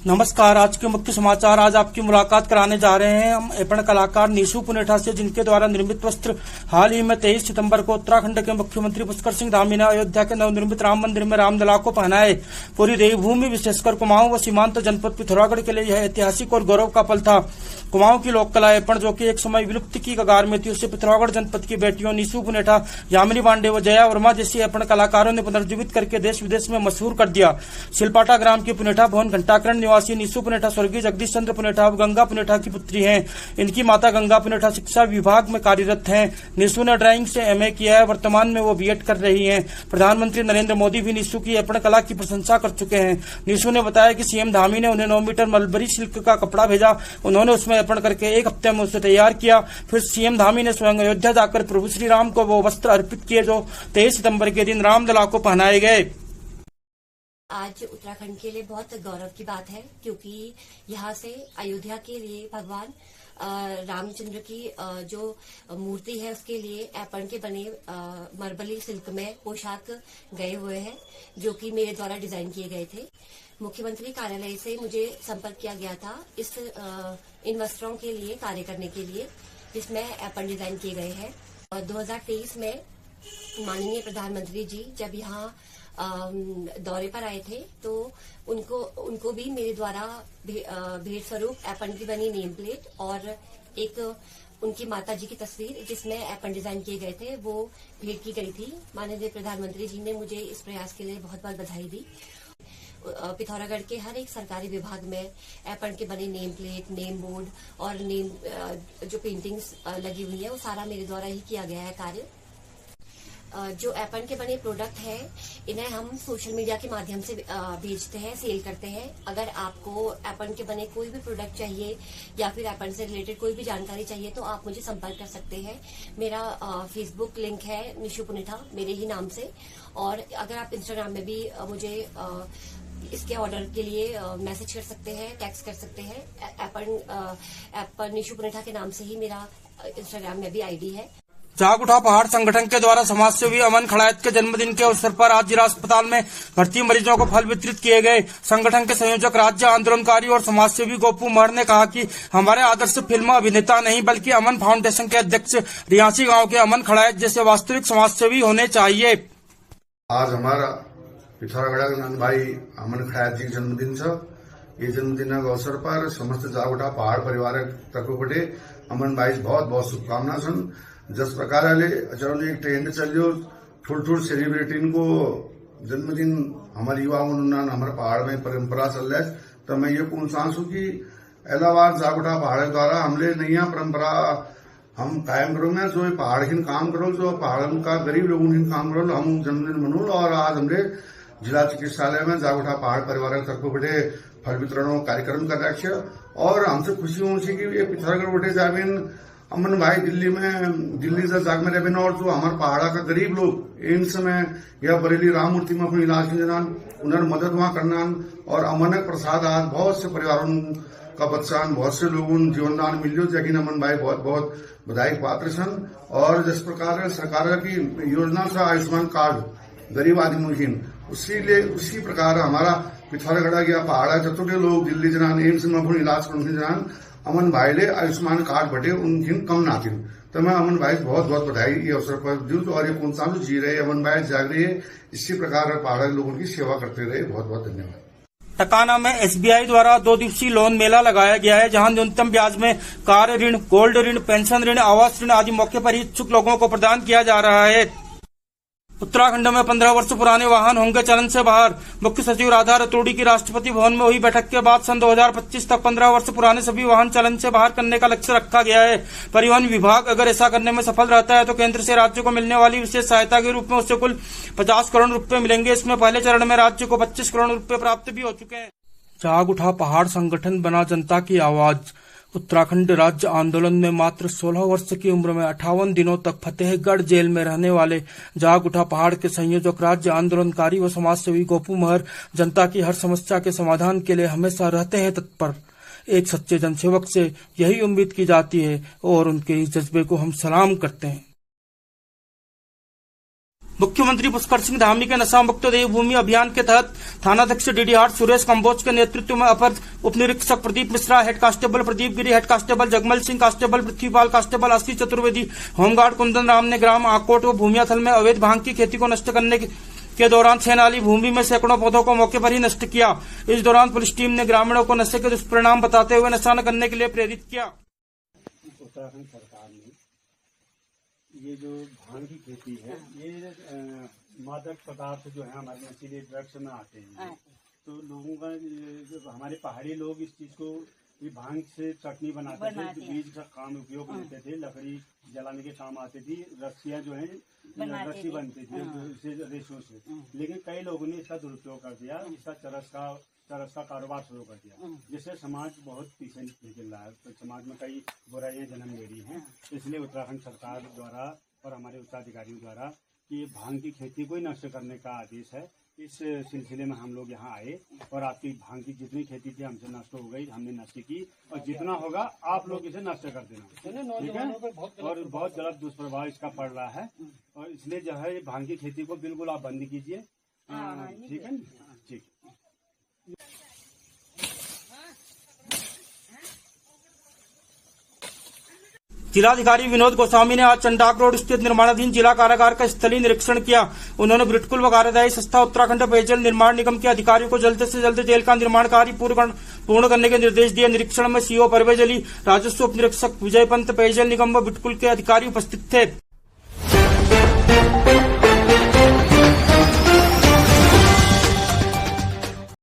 नमस्कार। आज के मुख्य समाचार। आज आपकी मुलाकात कराने जा रहे हैं हम एपण कलाकार नीशू पुनेठा से, जिनके द्वारा निर्मित वस्त्र हाल ही में 23 सितंबर को उत्तराखंड के मुख्यमंत्री पुष्कर सिंह धामी ने अयोध्या के नवनिर्मित राम मंदिर में रामलला को पहनाए। पूरी देवभूमि विशेषकर कुमाऊं व सीमांत जनपद पिथौरागढ़ के लिए यह ऐतिहासिक और गौरव का पल था। कुमाऊं की लोक कला एपण, जो कि एक समय विलुप्ति की कगार में थी, उसे पिथौरागढ़ जनपद की बेटियों नीशू पुनेठा, यामिनी पांडे व जया वर्मा जैसी एपण कलाकारों ने पुनर्जीवित करके देश विदेश में मशहूर कर दिया। सिलपाटा ग्राम की पुनेठा भवन घंटाकरण निवासी नीशू पुनेठा स्वर्गीय जगदीश चंद्र पुनेठा अब गंगा पुनेठा की पुत्री हैं। इनकी माता गंगा पुनेठा शिक्षा विभाग में कार्यरत हैं। नीशू ने ड्राइंग से एमए किया है। वर्तमान में वो बीएड कर रही हैं। प्रधानमंत्री नरेंद्र मोदी भी नीशू की एपण कला की प्रशंसा कर चुके हैं। नीशू ने बताया कि सीएम धामी ने उन्हें 9 मीटर मलबरी सिल्क का कपड़ा भेजा। उन्होंने उसमें एपण करके 1 हफ्ते में उसे तैयार किया। फिर सीएम धामी ने स्वयं अयोध्या जाकर प्रभु श्री राम को वो वस्त्र अर्पित किए जो 23 सितंबर के दिन रामलला को पहनाए गए। आज उत्तराखंड के लिए बहुत गौरव की बात है, क्योंकि यहाँ से अयोध्या के लिए भगवान रामचंद्र की जो मूर्ति है उसके लिए एपण के बने मरबली सिल्क में पोशाक गए हुए हैं, जो कि मेरे द्वारा डिजाइन किए गए थे। मुख्यमंत्री कार्यालय से मुझे संपर्क किया गया था इन वस्त्रों के लिए कार्य करने के लिए, जिसमें एपण डिजाइन किए गए हैं। 2023 में माननीय प्रधानमंत्री जी जब यहाँ दौरे पर आए थे, तो उनको भी मेरे द्वारा भेंट स्वरूप एपण की बनी नेम प्लेट और एक उनकी माता जी की तस्वीर जिसमें एपण डिजाइन किए गए थे वो भेंट की गई थी। माननीय प्रधानमंत्री जी ने मुझे इस प्रयास के लिए बहुत बहुत बधाई दी। पिथौरागढ़ के हर एक सरकारी विभाग में एपण के बने नेम प्लेट, नेम बोर्ड और नेम जो पेंटिंग्स लगी हुई है वो सारा मेरे द्वारा ही किया गया है कार्य। जो एपण के बने प्रोडक्ट है इन्हें हम सोशल मीडिया के माध्यम से बेचते हैं, सेल करते हैं। अगर आपको एपण के बने कोई भी प्रोडक्ट चाहिए या फिर एपण से रिलेटेड कोई भी जानकारी चाहिए तो आप मुझे संपर्क कर सकते हैं। मेरा फेसबुक लिंक है नीशू पुनेठा मेरे ही नाम से, और अगर आप इंस्टाग्राम में भी मुझे इसके ऑर्डर के लिए मैसेज कर सकते हैं, टेक्स्ट कर सकते हैं। एपण नीशू पुनेठा के नाम से ही मेरा इंस्टाग्राम में भी आईडी है। जाग उठा पहाड़ संगठन के द्वारा समाजसेवी अमन खड़ायत के जन्मदिन के अवसर पर आज जिला अस्पताल में भर्ती मरीजों को फल वितरित किए गए। संगठन के संयोजक राज्य आंदोलनकारी और समाजसेवी गोपू महर ने कहा कि हमारे आदर्श फिल्म अभिनेता नहीं बल्कि अमन फाउंडेशन के अध्यक्ष रियासी गांव के अमन खड़ायत जैसे वास्तविक समाजसेवी होने चाहिए। आज हमारा पिथौरागढ़ भाई अमन खड़ायत जी जन्मदिन छ। ये जन्मदिन अवसर पर समस्त जाग उठा पहाड़ परिवार तर्फबाट अमन भाई बहुत बहुत शुभकामना छन्। जस प्रकारले अचरन एक ट्रेंड चल्यो ठुल सेलिब्रिटी को जन्मदिन हमारे युवा मनोनयन हमारे पहाड़ में परंपरा चल रहा है। तो मैं ये कहना चाहूँ कि एलावार जाग उठा पहाड़ द्वारा हमले नया परंपरा हम कायम करो में जो पहाड़ हिन काम करो, जो पहाड़ का गरीब लोगों हिन काम करो, हम जन्मदिन मनो। और आज हमने जिला चिकित्सालय में जाग उठा पहाड़ परिवार तरफ बड़े फल वितरण कार्यक्रम कर रखे। और हमसे खुशी होनी चाहिए कि ये पिथौरागढ़ बटे जाबिन अमन भाई दिल्ली से जाग में रहना, और जो हमारे पहाड़ा का गरीब लोग इन समय या बरेली राम मूर्ति में अपनी इलाज में उन्हें मदद वहां करना। और अमन प्रसाद आज बहुत से परिवारों का बच्चा बहुत से लोगों जीवनदान मिलो, जैकिन अमन भाई बहुत बहुत बधाई पात्र सन। और जिस प्रकार सरकार की योजना से आयुष्मान कार्ड गरीब आदमी की उसी प्रकार हमारा पिथौरागढ़ गया पहाड़ा चतुर्थ लोग दिल्ली जनान एम्स में अपनी इलाज करने जनान अमन भाई ले आयुष्मान कार्ड बटे उनकी कम नाथिन। तो मैं अमन भाई बहुत बहुत बधाई ये अवसर पर दूं। और ये कौन सा जी रहे अमन भाई जाग रही है, इसी प्रकार पहाड़ लोगों की सेवा करते रहे। बहुत बहुत धन्यवाद। टकाना में एसबीआई द्वारा 2 दिवसीय लोन मेला लगाया गया है, जहां न्यूनतम ब्याज में कार ऋण, गोल्ड ऋण, पेंशन ऋण, आवास ऋण आदि मौके पर इच्छुक लोगों को प्रदान किया जा रहा है। उत्तराखंड में 15 वर्ष पुराने वाहन होंगे चलन से बाहर। मुख्य सचिव राधा रतूड़ी की राष्ट्रपति भवन में हुई बैठक के बाद सन 2025 तक 15 वर्ष पुराने सभी वाहन चलन से बाहर करने का लक्ष्य रखा गया है। परिवहन विभाग अगर ऐसा करने में सफल रहता है तो केंद्र से राज्य को मिलने वाली विशेष सहायता के रूप में उससे कुल 50 करोड़ रुपए मिलेंगे। इसमें पहले चरण में राज्य को 25 करोड़ रुपए प्राप्त भी हो चुके हैं। जाग उठा पहाड़ संगठन बना जनता की आवाज। उत्तराखंड राज्य आंदोलन में मात्र 16 वर्ष की उम्र में 58 दिनों तक फतेहगढ़ जेल में रहने वाले जाग उठा पहाड़ के संयोजक राज्य आंदोलनकारी व समाजसेवी गोपू महर जनता की हर समस्या के समाधान के लिए हमेशा रहते हैं तत्पर। एक सच्चे जनसेवक से यही उम्मीद की जाती है और उनके इस जज्बे को हम सलाम करते हैं। मुख्यमंत्री पुष्कर सिंह धामी के नशा मुक्त देवभूमि अभियान के तहत थानाध्यक्ष डीडीआर सुरेश कंबोज के नेतृत्व में अपर उप निरीक्षक Pradeep Mishra, head constable Pradeep Giri, head constable Jagmal Singh, constable Prithvipal, constable Ashish Chaturvedi, home guard Kundan Ram ने ग्राम आकोट व भूमियाथल में अवैध भांग की खेती को नष्ट करने के दौरान 6 नाली भूमि में सैकड़ों पौधों को मौके पर ही नष्ट किया। इस दौरान पुलिस टीम ने ग्रामीणों को नशे के दुष्परिणाम बताते हुए नशा न करने के लिए प्रेरित किया। उत्तराखंड सरकार ने ये जो भांग की खेती है, ये मादक पदार्थ जो है हमारे नशीले ड्रग्स में आते हैं, तो लोगों का हमारे पहाड़ी लोग इस चीज को ये भांग से चटनी बनाते थे, बीज का काम उपयोग लेते थे, लकड़ी जलाने के काम आती थी, रस्सियां जो है रस्सी बनती थी रेशों से। लेकिन कई लोगों ने इसका दुरुपयोग कर दिया, इसका चरस का कारोबार शुरू कर दिया, जिससे समाज बहुत पीछे निकल रहा है। तो समाज में कई बुराइयां जन्म ले रही हैं। इसलिए उत्तराखंड सरकार द्वारा और हमारे उच्चाधिकारियों द्वारा कि भांग की खेती को ही नष्ट करने का आदेश है। इस सिलसिले में हम लोग यहाँ आए और आपकी भांग की जितनी खेती थी हमसे नष्ट हो गई, हमने नष्ट की, और जितना होगा आप लोग इसे नष्ट कर देना, ठीक है। और बहुत गलत दुष्प्रभाव इसका पड़ रहा है, और इसलिए जो है भांग की खेती को बिल्कुल आप बंद कीजिए, ठीक है। ठीक। जिलाधिकारी विनोद गोस्वामी ने आज चंडाक रोड स्थित निर्माणाधीन जिला कारागार का स्थलीय निरीक्षण किया। उन्होंने ब्रिटकुल व कार्यदायी संस्था उत्तराखंड पेयजल निर्माण निगम के अधिकारियों को जल्द से जल्द जेल का निर्माण कार्य पूर्ण करने के निर्देश दिए। निरीक्षण में सीओ परवेज अली, राजस्व उप निरीक्षक विजय पंत, पेयजल निगम व ब्रिटकुल के अधिकारी उपस्थित थे।